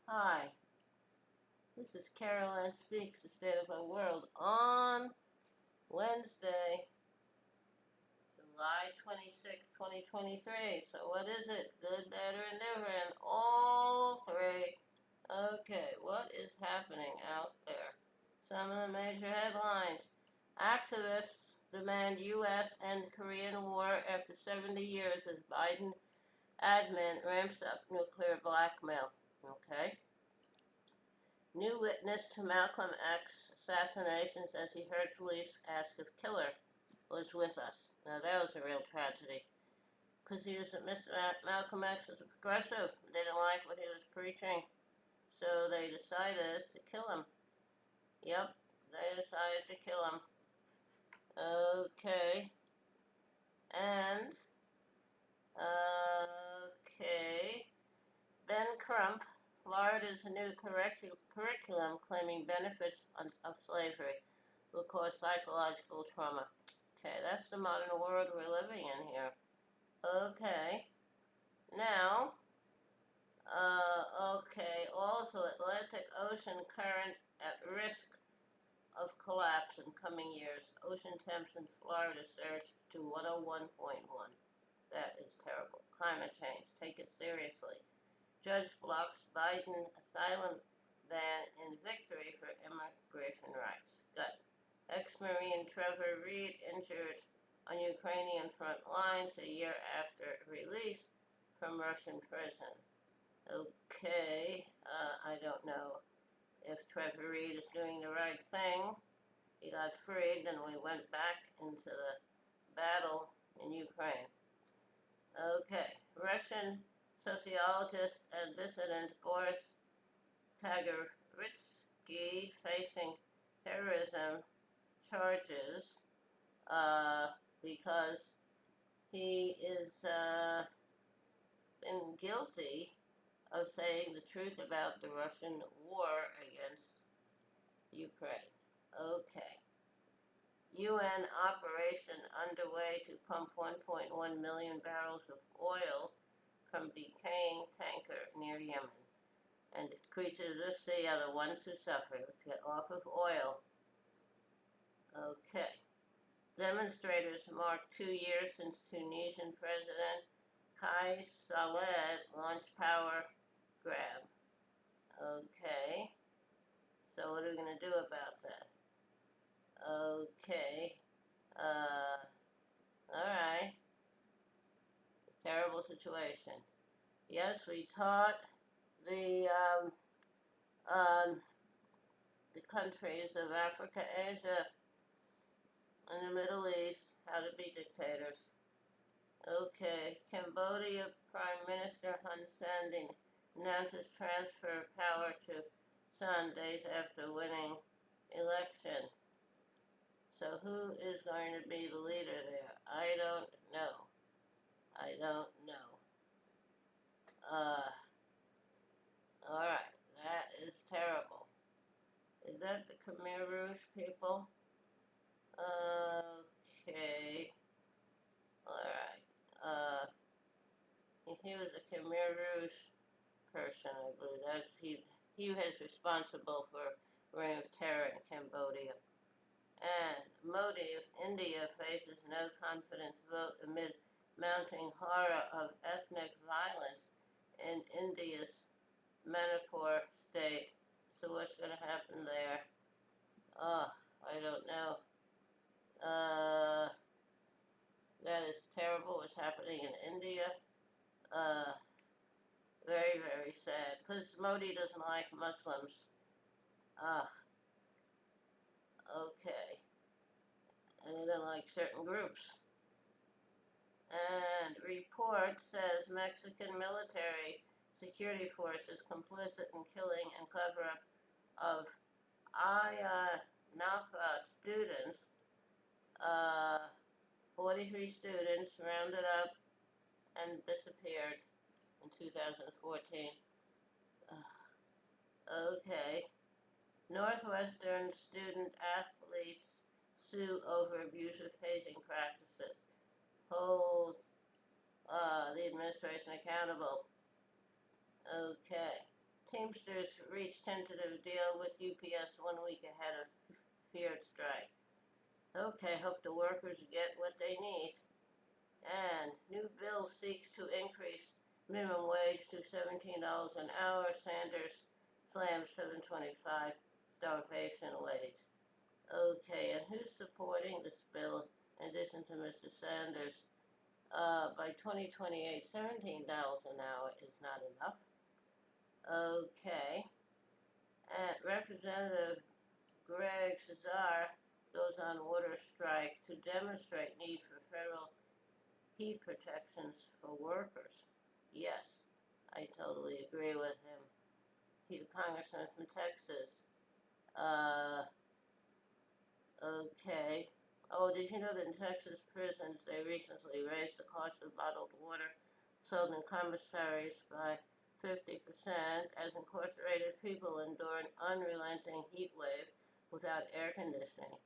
Hi, this is Caroline Speaks, the State of the World, on Wednesday, July 26, 2023. So what is it? Good, bad, or indifferent? All three. Okay, what is happening out there? Some of the major headlines. Activists demand U.S. end Korean war after 70 years as Biden admin ramps up nuclear blackmail. Okay. New witness to Malcolm X assassinations as he heard police ask if killer was with us. Now that was a real tragedy. Because Malcolm X was a progressive. They didn't like what he was preaching. So they decided to kill him. Yep, they decided to kill him. Okay. And, okay. Ben Crump, Florida's new curriculum claiming benefits of slavery will cause psychological trauma. Okay, that's the modern world we're living in here. Okay, now, okay, also Atlantic Ocean current at risk of collapse in coming years. Ocean temps in Florida surged to 101.1. That is terrible. Climate change, take it seriously. Judge blocks Biden asylum ban in victory for immigration rights. Good. Ex-Marine Trevor Reed injured on Ukrainian front lines a year after release from Russian prison. Okay, I don't know if Trevor Reed is doing the right thing. He got freed and we went back into the battle in Ukraine. Okay, Russian sociologist and dissident Boris Kagaritsky facing terrorism charges because he is been guilty of saying the truth about the Russian war against Ukraine. Okay. UN operation underway to pump 1.1 million barrels of oil from decaying tanker near Yemen. And creatures of the sea are the ones who suffer. Let's get off of oil. Okay. Demonstrators mark 2 years since Tunisian President Kais Saied launched power grab. Okay. So what are we going to do about that? Okay. Alright. Terrible situation. Yes, we taught the the countries of Africa, Asia, and the Middle East how to be dictators. Okay, Cambodia Prime Minister Hun Sen announces transfer of power to Son days after winning election. So who is going to be the leader there? I don't know. I don't know. Alright, that is terrible. Is that the Khmer Rouge people? Okay. Alright. He was a Khmer Rouge person, I believe. He was responsible for reign of terror in Cambodia. And Modi of India faces no confidence vote amid mounting horror of ethnic violence in India's Manipur state. So what's going to happen there? Oh, I don't know. That is terrible what's happening in India. Uh, Very, very sad. Because Modi doesn't like Muslims. Ah, okay. And he doesn't like certain groups. And report says Mexican military security forces complicit in killing and cover-up of Ayotzinapa students. 43 students rounded up and disappeared in 2014. Okay. Northwestern student athletes sue over abusive hazing practices. Holds the administration accountable. Okay. Team Teamsters reach tentative deal with UPS 1 week ahead of feared strike. Okay, hope the workers get what they need. And new bill seeks to increase minimum wage to $17 an hour. Sanders slams 725 starvation wage. Okay, and who's supporting this bill in addition to Mr. Sanders? By 2028, $17 an hour is not enough. Okay, and Representative Greg Cesar goes on water strike to demonstrate need for federal heat protections for workers. Yes, I totally agree with him. He's a congressman from Texas. Okay. Oh, did you know that in Texas prisons they recently raised the cost of bottled water sold in commissaries by 50% as incarcerated people endure an unrelenting heat wave without air conditioning.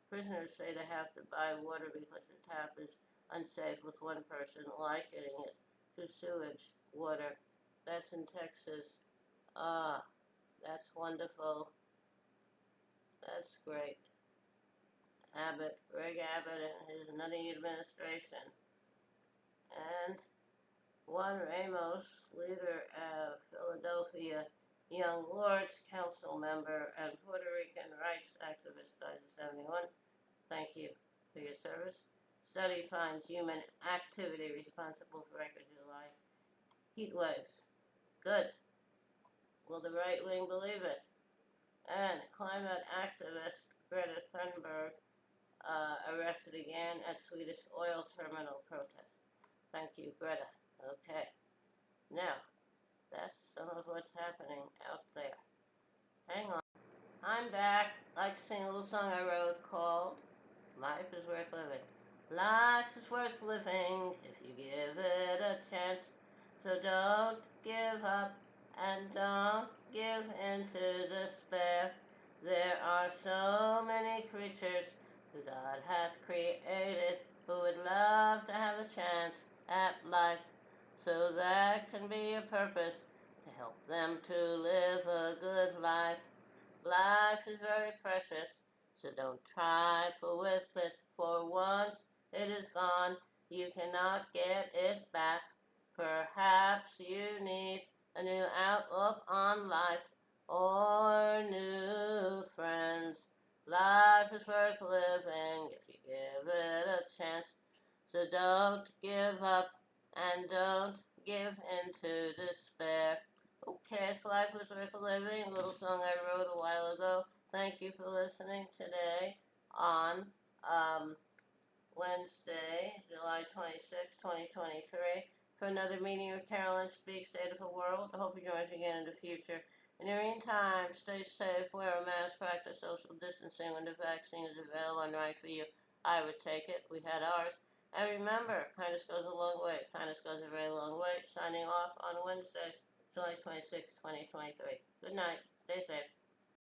Prisoners say they have to buy water because the tap is unsafe, with one person likening it to sewage water. That's in Texas. That's wonderful. That's great. Greg Abbott and his nutty administration. And Juan Ramos, leader of Philadelphia Young Lords Council member and Puerto Rican rights activist, died at 71. Thank you for your service. Study finds human activity responsible for record July heat waves. Good. Will the right wing believe it? And climate activist Greta Thunberg arrested again at Swedish oil terminal protest. Thank you, Greta. Okay. Now, that's some of what's happening out there. Hang on. I'm back. I'd like to sing a little song I wrote called Life is Worth Living. Life is worth living if you give it a chance. So don't give up and don't give in to despair. There are so many creatures who God hath created who would love to have a chance at life. So that can be a purpose to help them to live a good life. Life is very precious, so don't trifle with it. For once it is gone, you cannot get it back. Perhaps you need a new outlook on life or new friends. Life is worth living if you give it a chance. So don't give up and don't give in to despair. Okay, so life was worth living, a little song I wrote a while ago. Thank you for listening today on Wednesday, July 26, 2023, for another meeting with Carolyn Speaks, State of the World. I hope you join us again in the future. In the meantime, stay safe, wear a mask, practice social distancing when the vaccine is available and right for you. I would take it. We had ours. And remember, kindness goes a long way. Kindness goes a very long way. Signing off on Wednesday, July 26, 2023. Good night. Stay safe.